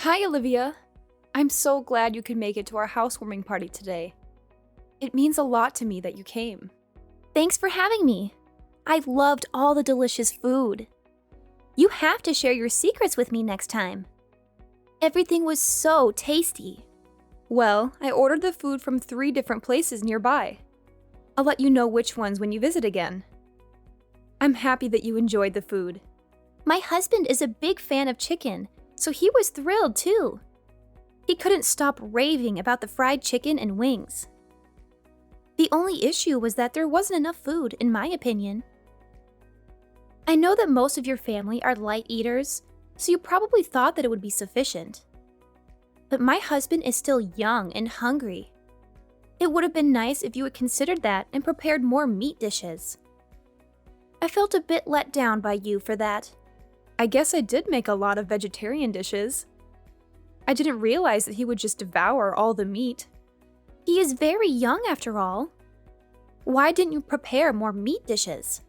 Hi, Olivia. I'm so glad you could make it to our housewarming party today. It means a lot to me that you came. Thanks for having me. I loved all the delicious food. You have to share your secrets with me next time. Everything was so tasty. Well, I ordered the food from 3 different places nearby. I'll let you know which ones when you visit again. I'm happy that you enjoyed the food. My husband is a big fan of chicken, so he was thrilled too. He couldn't stop raving about the fried chicken and wings. The only issue was that there wasn't enough food, in my opinion. I know that most of your family are light eaters, so you probably thought that it would be sufficient. But my husband is still young and hungry. It would have been nice if you had considered that and prepared more meat dishes. I felt a bit let down by you for that. I guess I did make a lot of vegetarian dishes. I didn't realize that he would just devour all the meat. He is very young after all. Why didn't you prepare more meat dishes?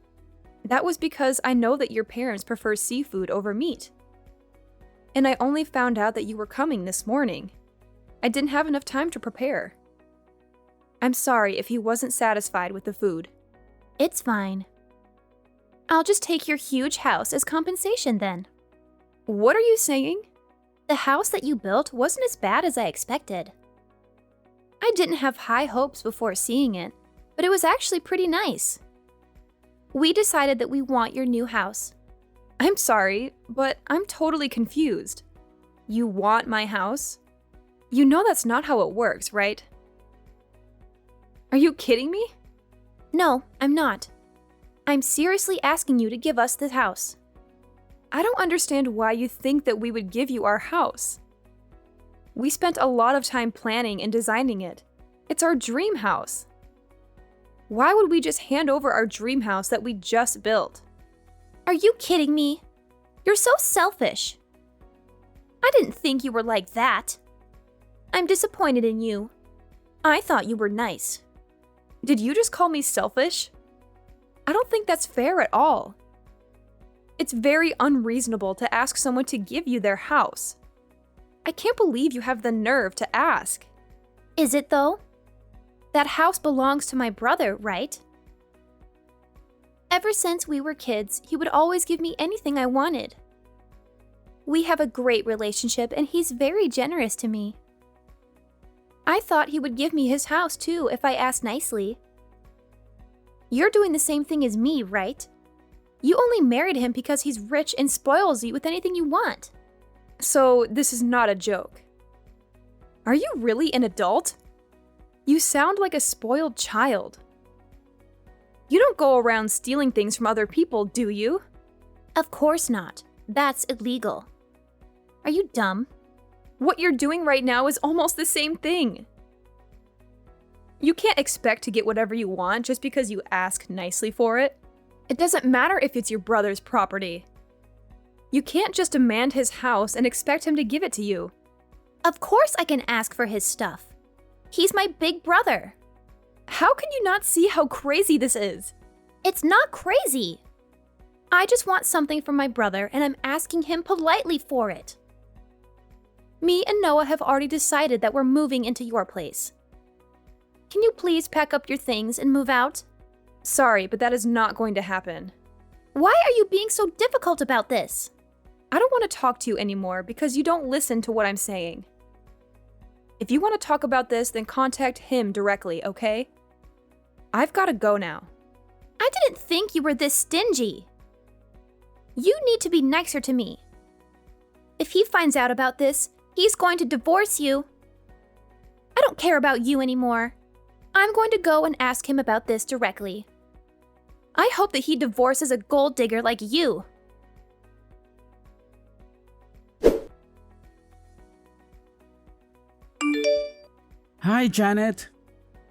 That was because I know that your parents prefer seafood over meat. And I only found out that you were coming this morning. I didn't have enough time to prepare. I'm sorry if he wasn't satisfied with the food. It's fine. I'll just take your huge house as compensation then. What are you saying? The house that you built wasn't as bad as I expected. I didn't have high hopes before seeing it, but it was actually pretty nice. We decided that we want your new house. I'm sorry, but I'm totally confused. You want my house? You know that's not how it works, right? Are you kidding me? No, I'm not. I'm seriously asking you to give us this house. I don't understand why you think that we would give you our house. We spent a lot of time planning and designing it. It's our dream house. Why would we just hand over our dream house that we just built? Are you kidding me? You're so selfish. I didn't think you were like that. I'm disappointed in you. I thought you were nice. Did you just call me selfish? I don't think that's fair at all. It's very unreasonable to ask someone to give you their house. I can't believe you have the nerve to ask. Is it though? That house belongs to my brother, right? Ever since we were kids, he would always give me anything I wanted. We have a great relationship and he's very generous to me. I thought he would give me his house too if I asked nicely. You're doing the same thing as me, right? You only married him because he's rich and spoils you with anything you want. So this is not a joke. Are you really an adult? You sound like a spoiled child. You don't go around stealing things from other people, do you? Of course not. That's illegal. Are you dumb? What you're doing right now is almost the same thing. You can't expect to get whatever you want just because you ask nicely for it. It doesn't matter if it's your brother's property. You can't just demand his house and expect him to give it to you. Of course I can ask for his stuff. He's my big brother. How can you not see how crazy this is? It's not crazy. I just want something from my brother and I'm asking him politely for it. Me and Noah have already decided that we're moving into your place. Can you please pack up your things and move out? Sorry, but that is not going to happen. Why are you being so difficult about this? I don't want to talk to you anymore because you don't listen to what I'm saying. If you want to talk about this, then contact him directly, okay? I've got to go now. I didn't think you were this stingy. You need to be nicer to me. If he finds out about this, he's going to divorce you. I don't care about you anymore. I'm going to go and ask him about this directly. I hope that he divorces a gold digger like you. Hi, Janet.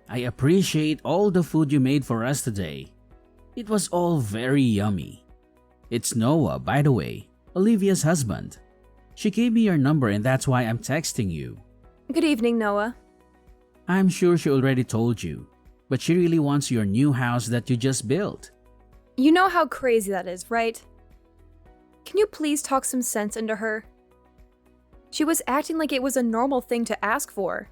I appreciate all the food you made for us today. It was all very yummy. It's Noah, by the way, Olivia's husband. She gave me your number and that's why I'm texting you. Good evening, Noah. I'm sure she already told you, but she really wants your new house that you just built. You know how crazy that is, right? Can you please talk some sense into her? She was acting like it was a normal thing to ask for.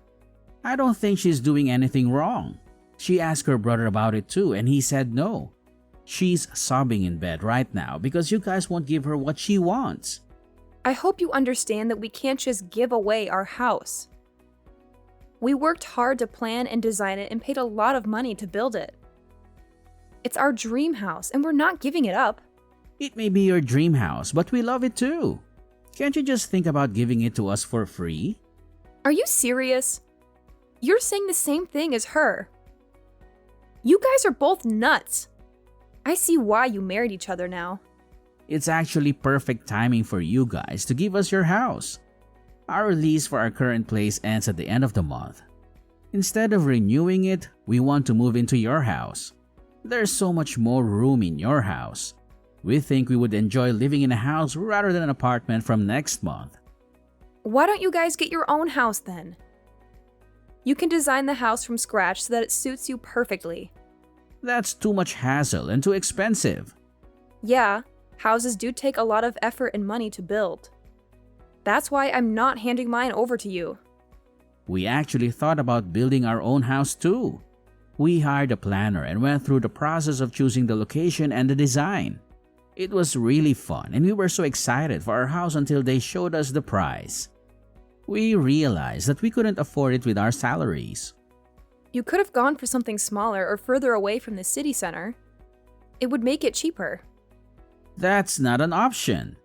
I don't think she's doing anything wrong. She asked her brother about it too, and he said no. She's sobbing in bed right now because you guys won't give her what she wants. I hope you understand that we can't just give away our house. We worked hard to plan and design it and paid a lot of money to build it. It's our dream house, and we're not giving it up. It may be your dream house, but we love it too. Can't you just think about giving it to us for free? Are you serious? You're saying the same thing as her. You guys are both nuts. I see why you married each other now. It's actually perfect timing for you guys to give us your house. Our lease for our current place ends at the end of the month. Instead of renewing it, we want to move into your house. There's so much more room in your house. We think we would enjoy living in a house rather than an apartment from next month. Why don't you guys get your own house then? You can design the house from scratch so that it suits you perfectly. That's too much hassle and too expensive. Yeah, houses do take a lot of effort and money to build. That's why I'm not handing mine over to you. We actually thought about building our own house too. We hired a planner and went through the process of choosing the location and the design. It was really fun, and we were so excited for our house until they showed us the price. We realized that we couldn't afford it with our salaries. You could have gone for something smaller or further away from the city center. It would make it cheaper. That's not an option.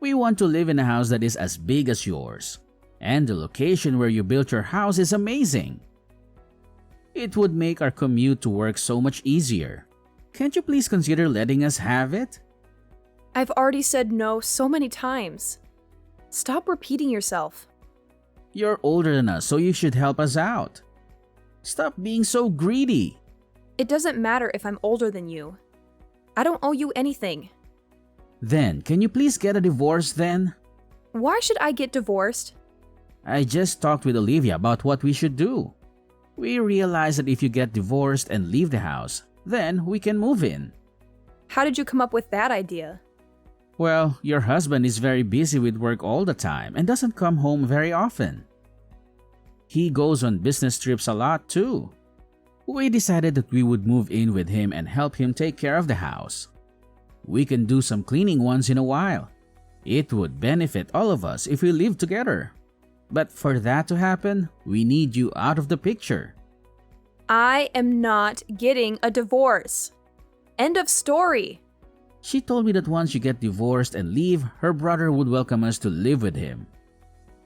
We want to live in a house that is as big as yours. And the location where you built your house is amazing. It would make our commute to work so much easier. Can't you please consider letting us have it? I've already said no so many times. Stop repeating yourself. You're older than us, so you should help us out. Stop being so greedy. It doesn't matter if I'm older than you. I don't owe you anything. Then, can you please get a divorce then? Why should I get divorced? I just talked with Olivia about what we should do. We realized that if you get divorced and leave the house, then we can move in. How did you come up with that idea? Well, your husband is very busy with work all the time and doesn't come home very often. He goes on business trips a lot too. We decided that we would move in with him and help him take care of the house. We can do some cleaning once in a while. It would benefit all of us if we live together. But for that to happen, we need you out of the picture. I am not getting a divorce. End of story. She told me that once you get divorced and leave, her brother would welcome us to live with him.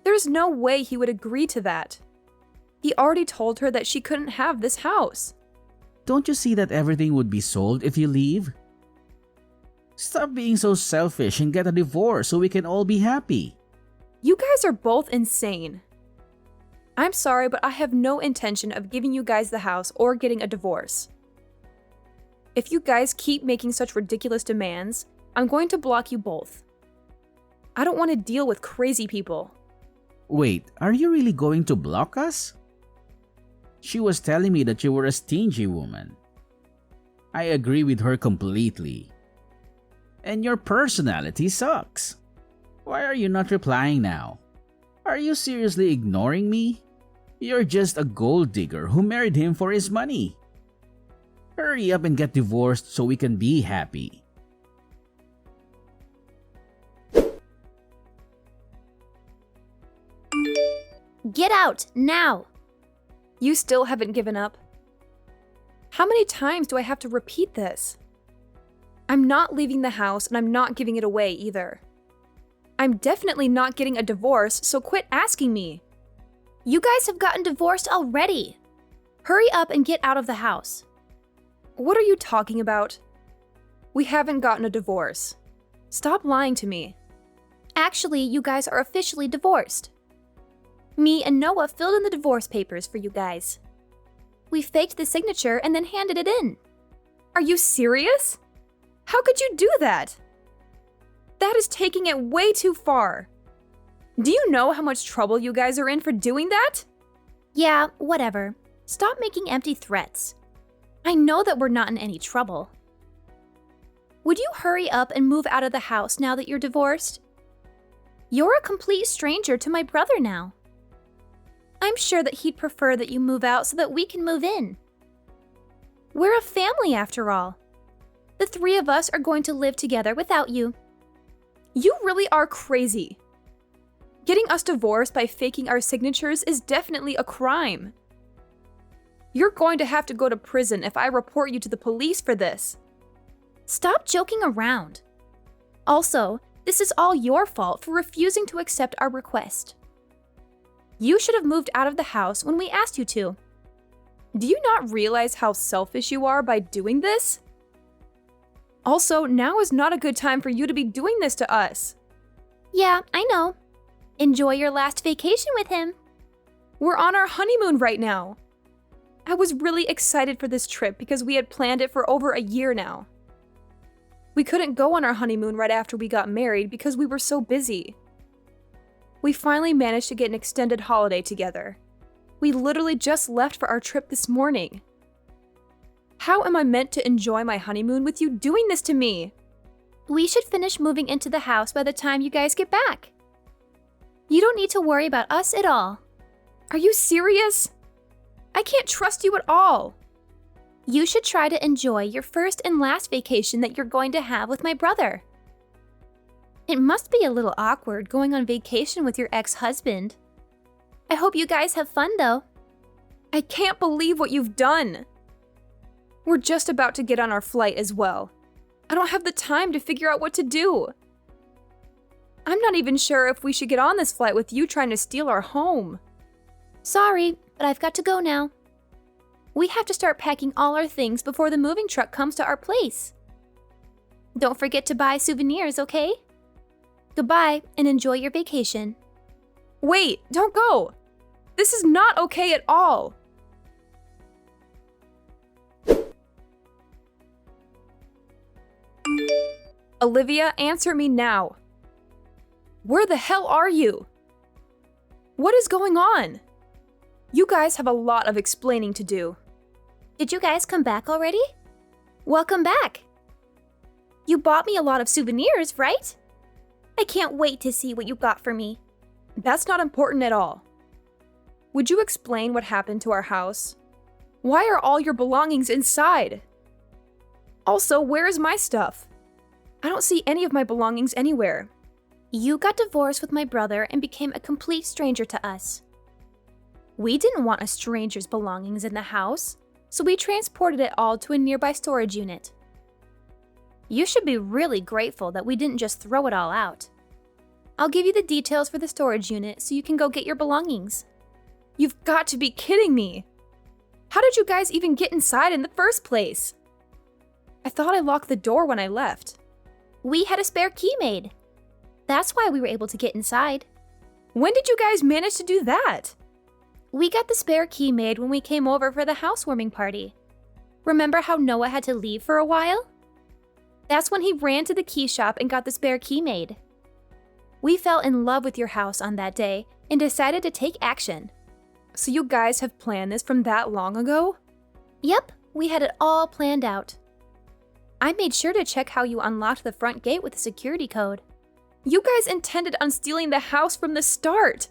There's no way he would agree to that. He already told her that she couldn't have this house. Don't you see that everything would be sold if you leave? Stop being so selfish and get a divorce so we can all be happy. You guys are both insane. I'm sorry, but I have no intention of giving you guys the house or getting a divorce. If you guys keep making such ridiculous demands, I'm going to block you both. I don't want to deal with crazy people. Wait, are you really going to block us? She was telling me that you were a stingy woman. I agree with her completely. And your personality sucks. Why are you not replying now? Are you seriously ignoring me? You're just a gold digger who married him for his money. Hurry up and get divorced so we can be happy. Get out, now! You still haven't given up. How many times do I have to repeat this? I'm not leaving the house and I'm not giving it away either. I'm definitely not getting a divorce, so quit asking me. You guys have gotten divorced already. Hurry up and get out of the house. What are you talking about? We haven't gotten a divorce. Stop lying to me. Actually, you guys are officially divorced. Me and Noah filled in the divorce papers for you guys. We faked the signature and then handed it in. Are you serious? How could you do that? That is taking it way too far. Do you know how much trouble you guys are in for doing that? Yeah, whatever. Stop making empty threats. I know that we're not in any trouble. Would you hurry up and move out of the house now that you're divorced? You're a complete stranger to my brother now. I'm sure that he'd prefer that you move out so that we can move in. We're a family after all. The three of us are going to live together without you. You really are crazy. Getting us divorced by faking our signatures is definitely a crime. You're going to have to go to prison if I report you to the police for this. Stop joking around. Also, this is all your fault for refusing to accept our request. You should have moved out of the house when we asked you to. Do you not realize how selfish you are by doing this? Also, now is not a good time for you to be doing this to us. Yeah, I know. Enjoy your last vacation with him. We're on our honeymoon right now. I was really excited for this trip because we had planned it for over a year now. We couldn't go on our honeymoon right after we got married because we were so busy. We finally managed to get an extended holiday together. We literally just left for our trip this morning. How am I meant to enjoy my honeymoon with you doing this to me? We should finish moving into the house by the time you guys get back. You don't need to worry about us at all. Are you serious? I can't trust you at all. You should try to enjoy your first and last vacation that you're going to have with my brother. It must be a little awkward going on vacation with your ex-husband. I hope you guys have fun though. I can't believe what you've done. We're just about to get on our flight as well. I don't have the time to figure out what to do. I'm not even sure if we should get on this flight with you trying to steal our home. Sorry, but I've got to go now. We have to start packing all our things before the moving truck comes to our place. Don't forget to buy souvenirs, okay? Goodbye, and enjoy your vacation. Wait, don't go! This is not okay at all! Olivia, answer me now. Where the hell are you? What is going on? You guys have a lot of explaining to do. Did you guys come back already? Welcome back. You bought me a lot of souvenirs, right? I can't wait to see what you got for me. That's not important at all. Would you explain what happened to our house? Why are all your belongings inside? Also, where is my stuff? I don't see any of my belongings anywhere. You got divorced with my brother and became a complete stranger to us. We didn't want a stranger's belongings in the house, so we transported it all to a nearby storage unit. You should be really grateful that we didn't just throw it all out. I'll give you the details for the storage unit so you can go get your belongings. You've got to be kidding me! How did you guys even get inside in the first place? I thought I locked the door when I left. We had a spare key made. That's why we were able to get inside. When did you guys manage to do that? We got the spare key made when we came over for the housewarming party. Remember how Noah had to leave for a while? That's when he ran to the key shop and got the spare key made. We fell in love with your house on that day and decided to take action. So you guys have planned this from that long ago? Yep, we had it all planned out. I made sure to check how you unlocked the front gate with a security code. You guys intended on stealing the house from the start.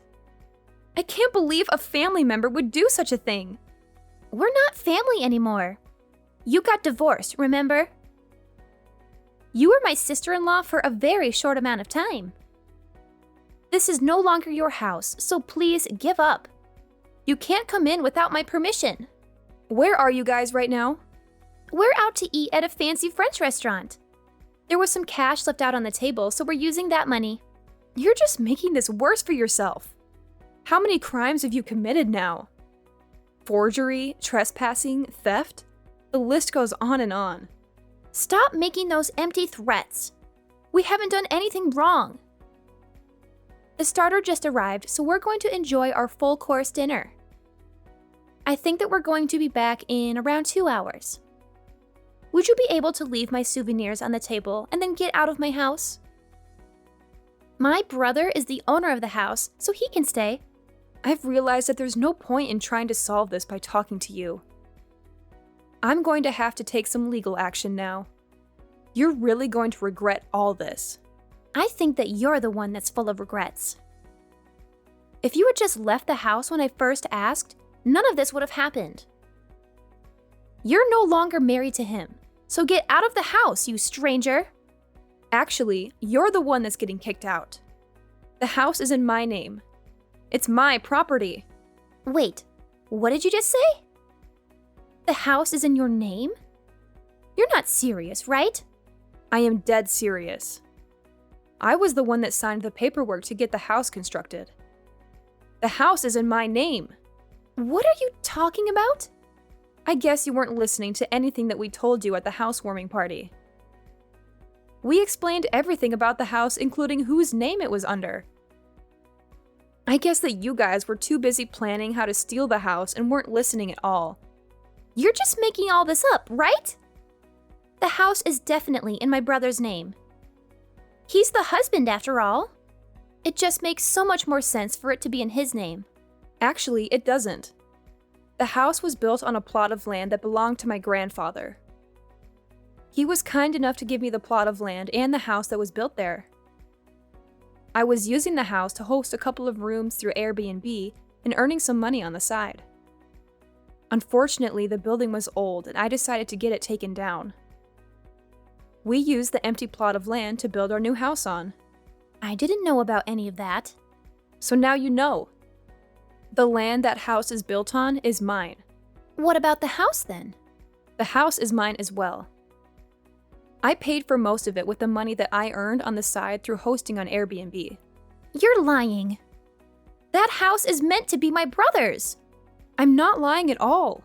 I can't believe a family member would do such a thing. We're not family anymore. You got divorced, remember? You were my sister-in-law for a very short amount of time. This is no longer your house, so please give up. You can't come in without my permission. Where are you guys right now? We're out to eat at a fancy French restaurant. There was some cash left out on the table, so we're using that money. You're just making this worse for yourself. How many crimes have you committed now? Forgery, trespassing, theft? The list goes on and on. Stop making those empty threats. We haven't done anything wrong. The starter just arrived, so we're going to enjoy our full-course dinner. I think that we're going to be back in around 2 hours. Would you be able to leave my souvenirs on the table and then get out of my house? My brother is the owner of the house, so he can stay. I've realized that there's no point in trying to solve this by talking to you. I'm going to have to take some legal action now. You're really going to regret all this. I think that you're the one that's full of regrets. If you had just left the house when I first asked, none of this would have happened. You're no longer married to him, so get out of the house, you stranger! Actually, you're the one that's getting kicked out. The house is in my name. It's my property. Wait, what did you just say? The house is in your name? You're not serious, right? I am dead serious. I was the one that signed the paperwork to get the house constructed. The house is in my name. What are you talking about? I guess you weren't listening to anything that we told you at the housewarming party. We explained everything about the house, including whose name it was under. I guess that you guys were too busy planning how to steal the house and weren't listening at all. You're just making all this up, right? The house is definitely in my brother's name. He's the husband, after all. It just makes so much more sense for it to be in his name. Actually, it doesn't. The house was built on a plot of land that belonged to my grandfather. He was kind enough to give me the plot of land and the house that was built there. I was using the house to host a couple of rooms through Airbnb and earning some money on the side. Unfortunately, the building was old and I decided to get it taken down. We used the empty plot of land to build our new house on. I didn't know about any of that. So now you know. The land that house is built on is mine. What about the house then? The house is mine as well. I paid for most of it with the money that I earned on the side through hosting on Airbnb. You're lying. That house is meant to be my brother's. I'm not lying at all.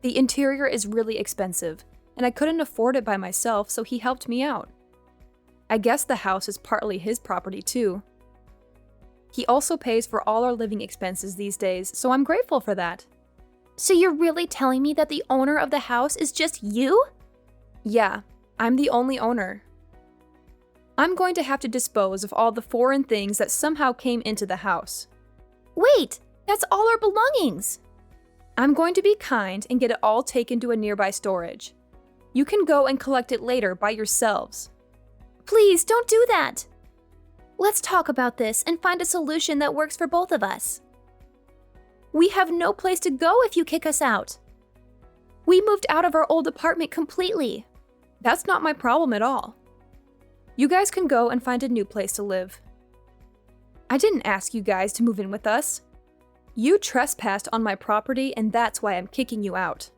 The interior is really expensive, and I couldn't afford it by myself, so he helped me out. I guess the house is partly his property too. He also pays for all our living expenses these days, so I'm grateful for that. So you're really telling me that the owner of the house is just you? Yeah, I'm the only owner. I'm going to have to dispose of all the foreign things that somehow came into the house. Wait, that's all our belongings. I'm going to be kind and get it all taken to a nearby storage. You can go and collect it later by yourselves. Please don't do that. Let's talk about this and find a solution that works for both of us. We have no place to go if you kick us out. We moved out of our old apartment completely. That's not my problem at all. You guys can go and find a new place to live. I didn't ask you guys to move in with us. You trespassed on my property, and that's why I'm kicking you out.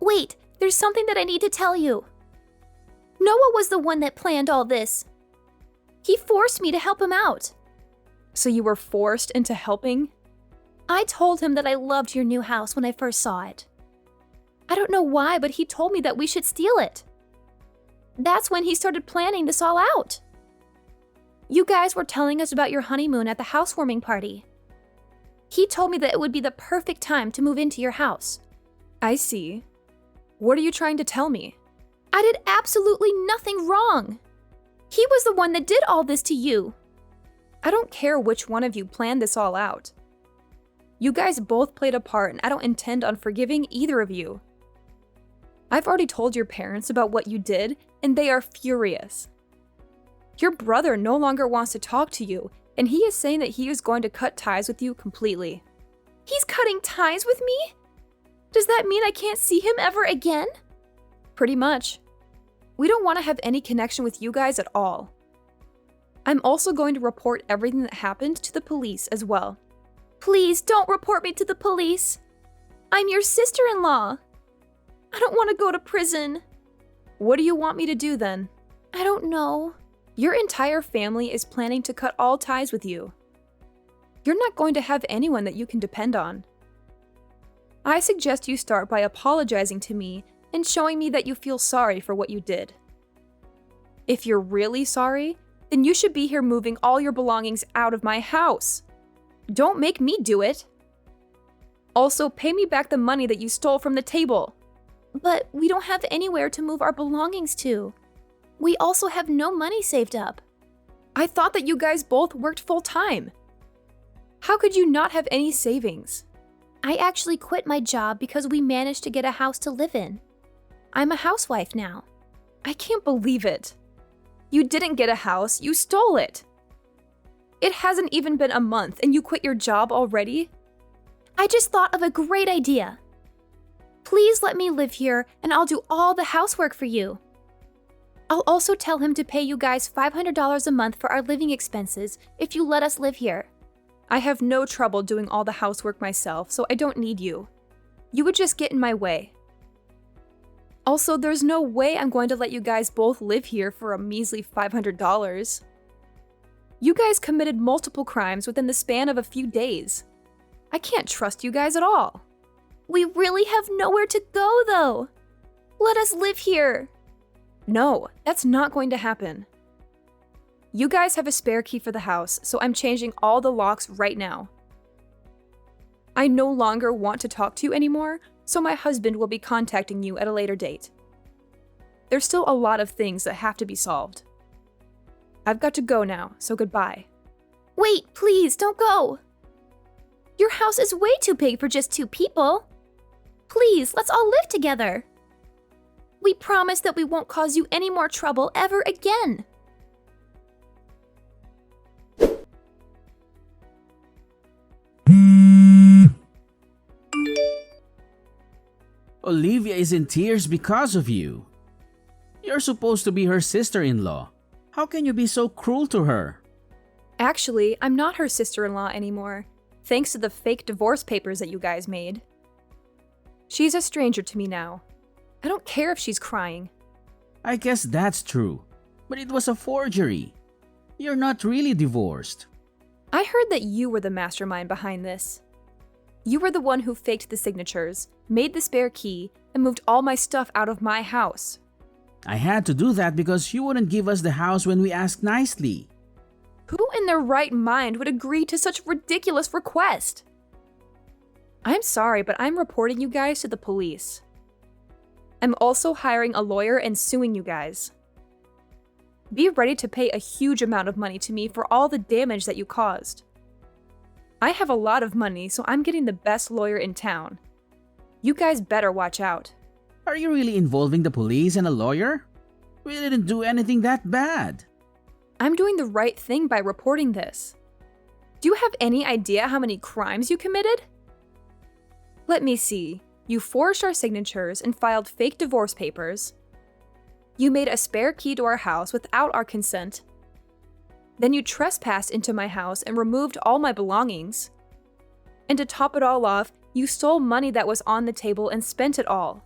Wait, there's something that I need to tell you. Noah was the one that planned all this. He forced me to help him out. So you were forced into helping? I told him that I loved your new house when I first saw it. I don't know why, but he told me that we should steal it. That's when he started planning this all out. You guys were telling us about your honeymoon at the housewarming party. He told me that it would be the perfect time to move into your house. I see. What are you trying to tell me? I did absolutely nothing wrong. He was the one that did all this to you. I don't care which one of you planned this all out. You guys both played a part, and I don't intend on forgiving either of you. I've already told your parents about what you did, and they are furious. Your brother no longer wants to talk to you, and he is saying that he is going to cut ties with you completely. He's cutting ties with me? Does that mean I can't see him ever again? Pretty much. We don't want to have any connection with you guys at all. I'm also going to report everything that happened to the police as well. Please don't report me to the police. I'm your sister-in-law. I don't want to go to prison. What do you want me to do then? I don't know. Your entire family is planning to cut all ties with you. You're not going to have anyone that you can depend on. I suggest you start by apologizing to me and showing me that you feel sorry for what you did. If you're really sorry, then you should be here moving all your belongings out of my house. Don't make me do it. Also, pay me back the money that you stole from the table. But we don't have anywhere to move our belongings to. We also have no money saved up. I thought that you guys both worked full-time. How could you not have any savings? I actually quit my job because we managed to get a house to live in. I'm a housewife now. I can't believe it. You didn't get a house, you stole it. It hasn't even been a month and you quit your job already? I just thought of a great idea. Please let me live here and I'll do all the housework for you. I'll also tell him to pay you guys $500 a month for our living expenses if you let us live here. I have no trouble doing all the housework myself, so I don't need you. You would just get in my way. Also, there's no way I'm going to let you guys both live here for a measly $500. You guys committed multiple crimes within the span of a few days. I can't trust you guys at all. We really have nowhere to go, though. Let us live here. No, that's not going to happen. You guys have a spare key for the house, so I'm changing all the locks right now. I no longer want to talk to you anymore, so my husband will be contacting you at a later date. There's still a lot of things that have to be solved. I've got to go now, so goodbye. Wait, please, don't go. Your house is way too big for just 2 people. Please, let's all live together. We promise that we won't cause you any more trouble ever again. Olivia is in tears because of you. You're supposed to be her sister-in-law. How can you be so cruel to her? Actually, I'm not her sister-in-law anymore, thanks to the fake divorce papers that you guys made. She's a stranger to me now. I don't care if she's crying. I guess that's true, but it was a forgery. You're not really divorced. I heard that you were the mastermind behind this. You were the one who faked the signatures, made the spare key, and moved all my stuff out of my house. I had to do that because you wouldn't give us the house when we asked nicely. Who in their right mind would agree to such a ridiculous request? I'm sorry, but I'm reporting you guys to the police. I'm also hiring a lawyer and suing you guys. Be ready to pay a huge amount of money to me for all the damage that you caused. I have a lot of money, so I'm getting the best lawyer in town. You guys better watch out. Are you really involving the police and a lawyer? We didn't do anything that bad. I'm doing the right thing by reporting this. Do you have any idea how many crimes you committed? Let me see. You forged our signatures and filed fake divorce papers. You made a spare key to our house without our consent. Then you trespassed into my house and removed all my belongings. And to top it all off, you stole money that was on the table and spent it all.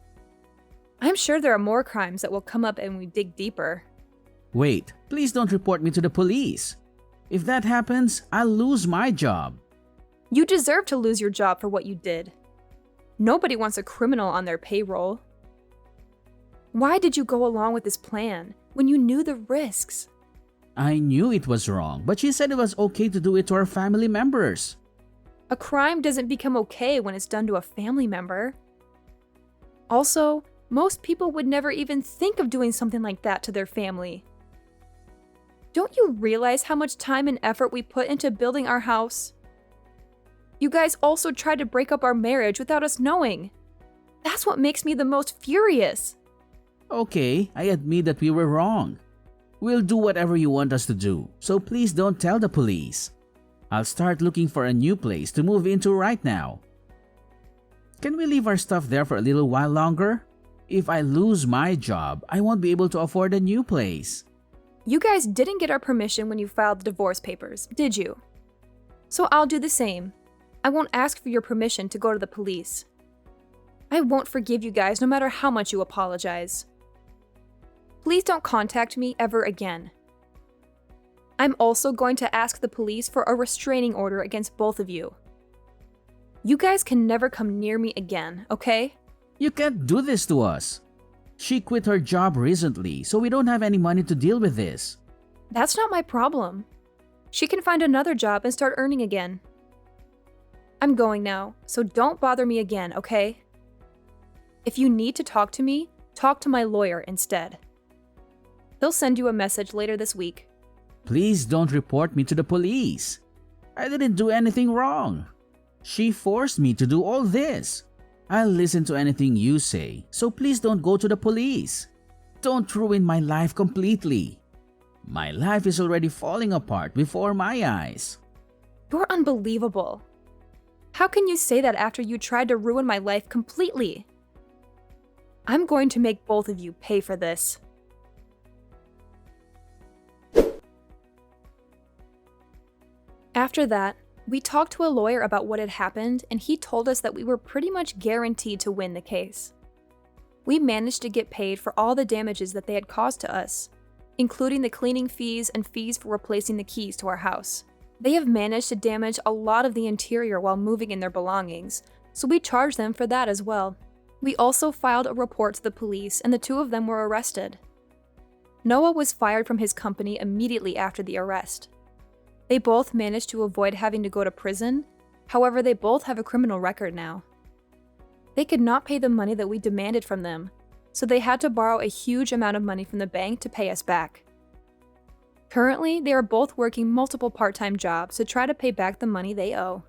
I'm sure there are more crimes that will come up when we dig deeper. Wait, please don't report me to the police. If that happens, I'll lose my job. You deserve to lose your job for what you did. Nobody wants a criminal on their payroll. Why did you go along with this plan when you knew the risks? I knew it was wrong, but she said it was okay to do it to our family members. A crime doesn't become okay when it's done to a family member. Also, most people would never even think of doing something like that to their family. Don't you realize how much time and effort we put into building our house? You guys also tried to break up our marriage without us knowing. That's what makes me the most furious. Okay, I admit that we were wrong. We'll do whatever you want us to do, so please don't tell the police. I'll start looking for a new place to move into right now. Can we leave our stuff there for a little while longer? If I lose my job, I won't be able to afford a new place. You guys didn't get our permission when you filed the divorce papers, did you? So I'll do the same. I won't ask for your permission to go to the police. I won't forgive you guys no matter how much you apologize. Please don't contact me ever again. I'm also going to ask the police for a restraining order against both of you. You guys can never come near me again, okay? You can't do this to us. She quit her job recently, so we don't have any money to deal with this. That's not my problem. She can find another job and start earning again. I'm going now, so don't bother me again, okay? If you need to talk to me, talk to my lawyer instead. He'll send you a message later this week. Please don't report me to the police. I didn't do anything wrong. She forced me to do all this. I'll listen to anything you say, so please don't go to the police. Don't ruin my life completely. My life is already falling apart before my eyes. You're unbelievable. How can you say that after you tried to ruin my life completely? I'm going to make both of you pay for this. After that, we talked to a lawyer about what had happened, and he told us that we were pretty much guaranteed to win the case. We managed to get paid for all the damages that they had caused to us, including the cleaning fees and fees for replacing the keys to our house. They have managed to damage a lot of the interior while moving in their belongings, so we charged them for that as well. We also filed a report to the police, and the two of them were arrested. Noah was fired from his company immediately after the arrest. They both managed to avoid having to go to prison, however, they both have a criminal record now. They could not pay the money that we demanded from them, so they had to borrow a huge amount of money from the bank to pay us back. Currently, they are both working multiple part-time jobs to try to pay back the money they owe.